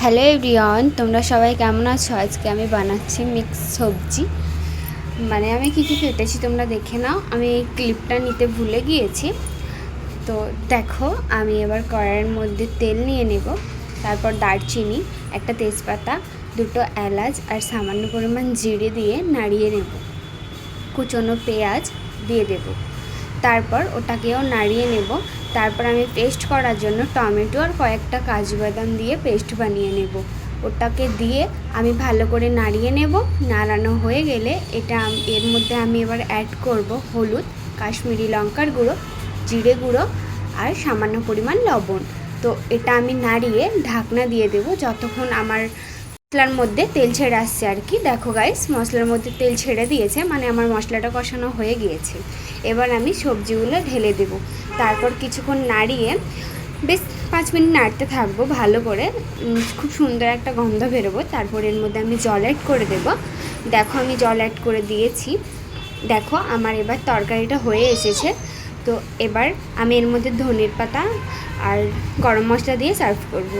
Hello everyone, তোমরা সবাই কেমন আছো? আজকে আমি বানাচ্ছি মিক্স সবজি। মানে আমি কী কেটেছি তোমরা দেখে নাও। আমি এই ক্লিপটা নিতে ভুলে গিয়েছি। তো দেখো, আমি এবার কড়াইয়ের মধ্যে তেল নিয়ে নেব। তারপর দারচিনি, একটা তেজপাতা, দুটো এলাচ আর সামান্য পরিমাণ জিরে দিয়ে নাড়িয়ে নেব। কুচনো পেঁয়াজ দিয়ে দেব। তারপর ওটাকেও নাড়িয়ে নেব। তারপর আমি পেস্ট করার জন্য টমেটো আর কয়েকটা কাজু বাদাম দিয়ে পেস্ট বানিয়ে নেব। ওটাকে দিয়ে আমি ভালো করে নাড়িয়ে নেব। নাড়ানো হয়ে গেলে এর মধ্যে আমি এবার অ্যাড করব হলুদ, কাশ্মীরি লঙ্কার গুঁড়ো, জিরে গুঁড়ো আর সামান্য পরিমাণ লবণ। তো এটা আমি নাড়িয়ে ঢাকনা দিয়ে দেব যতক্ষণ আমার মশলার মধ্যে তেল ছেড়ে আসছে আর কি। দেখো গাইস, মশলার মধ্যে তেল ছেড়ে দিয়েছে, মানে আমার মশলাটা কষানো হয়ে গিয়েছে। এবার আমি সবজিগুলো ঢেলে দেব। তারপর কিছুক্ষণ নাড়িয়ে বেশ 5 মিনিট নাড়তে থাকবো ভালো করে। খুব সুন্দর একটা গন্ধ বেরোবো। তারপর এর মধ্যে আমি জল অ্যাড করে দেব। দেখো, আমি জল অ্যাড করে দিয়েছি। দেখো, আমার এবার তরকারিটা হয়ে এসেছে। তো এবার আমি এর মধ্যে ধনের পাতা আর গরম মশলা দিয়ে সার্ভ করব।